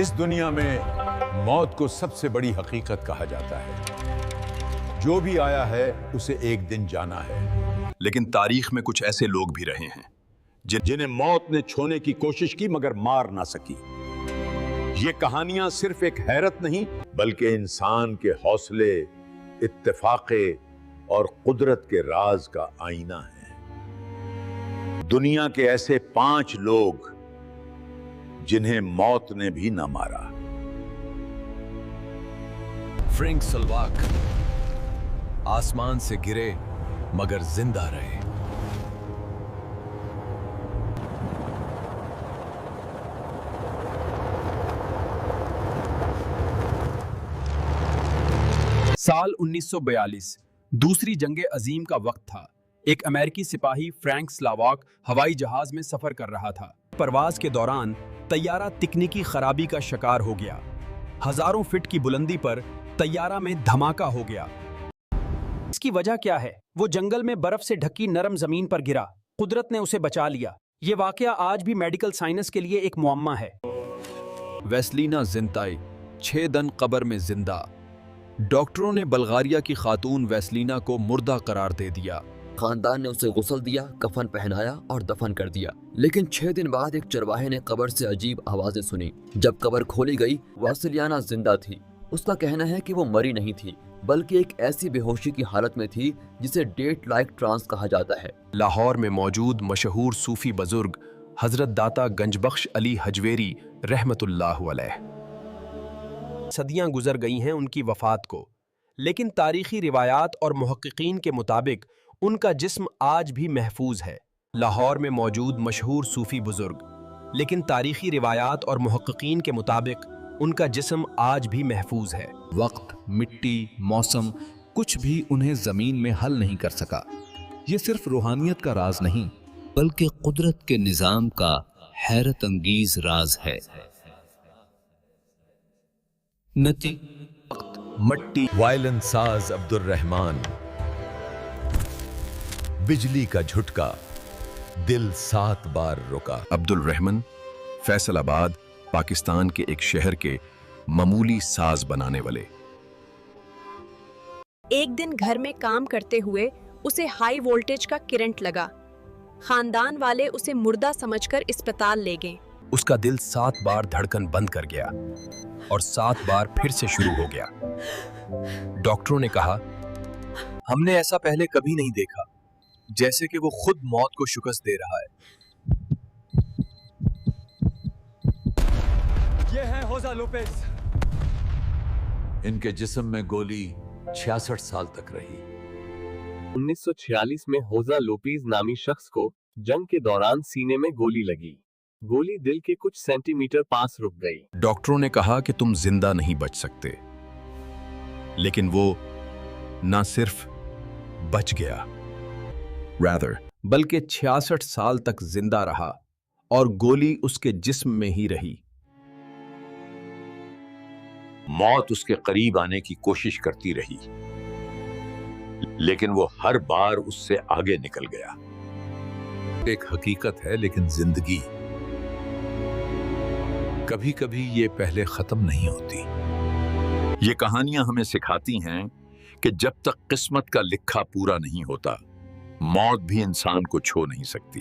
इस दुनिया में मौत को सबसे बड़ी हकीकत कहा जाता है। जो भी आया है उसे एक दिन जाना है। लेकिन तारीख में कुछ ऐसे लोग भी रहे हैं जिन्हें मौत ने छूने की कोशिश की मगर मार ना सकी। ये कहानियां सिर्फ एक हैरत नहीं बल्कि इंसान के हौसले, इत्तेफाके और कुदरत के राज का आईना है। दुनिया के ऐसे 5 लोग जिन्हें मौत ने भी न मारा। फ्रैंक सलवाक आसमान से गिरे मगर जिंदा रहे। साल 1942 दूसरी जंगे अजीम का वक्त था। एक अमेरिकी सिपाही फ्रैंक स्लावाक हवाई जहाज में सफर कर रहा था। परवाज के दौरान तैयारा तकनीकी खराबी का शिकार हो गया। हजारों फीट की बुलंदी पर तैयारा में धमाका हो गया। इसकी वजह क्या है? वो जंगल में बर्फ से ढकी नरम जमीन पर गिरा। कुदरत ने उसे बचा लिया। ये वाकया आज भी मेडिकल साइंस के लिए एक मुअम्मा है। वेस्लीना जिंताई 6 दिन कब्र में जिंदा। डॉक्टरों ने बल्गारिया की खातून वेस्लीना को मुर्दा करार दे दिया। खानदान ने उसे गुस्ल दिया, कफन पहनाया और दफन कर दिया। लेकिन 6 दिन बाद एक चरवाहे ने कब्र से अजीब आवाजें सुनी। जब कब्र खोली गई, वेस्लियाना जिंदा थी। उसका कहना है कि वो मरी नहीं थी बल्कि एक ऐसी बेहोशी की हालत में थी जिसे डेट लाइक ट्रांस कहा जाता है। लाहौर में मौजूद मशहूर सूफी बुजुर्ग हजरत दाता गंजबख्श अली हजवेरी रहमतुल्लाह अलैह। सदियां गुजर गई हैं उनकी वफात को, लेकिन तारीखी रिवायात और मुहक्किकीन के मुताबिक उनका जिस्म आज भी महफूज है। लाहौर में मौजूद मशहूर सूफी बुजुर्ग, लेकिन तारीखी रिवायात और मुहक्किकीन के मुताबिक उनका जिस्म आज भी महफूज है। वक्त, मिट्टी, मौसम कुछ भी उन्हें जमीन में हल नहीं कर सका। ये सिर्फ रूहानियत का राज नहीं बल्कि कुदरत के निजाम का हैरत अंगीज राज है। मट्टी, वायलन साज अब्दुल रहमान, बिजली का झटका, दिल 7 बार रुका। अब्दुल रहमान फैसलाबाद पाकिस्तान के एक शहर के मामूली साज बनाने वाले। एक दिन घर में काम करते हुए उसे हाई वोल्टेज का करंट लगा। खानदान वाले उसे मुर्दा समझकर अस्पताल ले गए। उसका दिल 7 बार धड़कन बंद कर गया और 7 बार फिर से शुरू हो गया। डॉक्टरों ने कहा, हमने ऐसा पहले कभी नहीं देखा, जैसे कि वो खुद मौत को शिकस्त दे रहा है। ये है होजा लोपेज। इनके जिस्म में गोली 66 साल तक रही। 1946 में होजा लोपेज नामी शख्स को जंग के दौरान सीने में गोली लगी। गोली दिल के कुछ सेंटीमीटर पास रुक गई। डॉक्टरों ने कहा कि तुम जिंदा नहीं बच सकते, लेकिन वो ना सिर्फ बच गया बल्कि 66 साल तक जिंदा रहा और गोली उसके जिस्म में ही रही। मौत उसके करीब आने की कोशिश करती रही, लेकिन वो हर बार उससे आगे निकल गया। एक हकीकत है, लेकिन जिंदगी कभी कभी ये पहले खत्म नहीं होती। ये कहानियां हमें सिखाती हैं कि जब तक किस्मत का लिखा पूरा नहीं होता, मौत भी इंसान को छू नहीं सकती।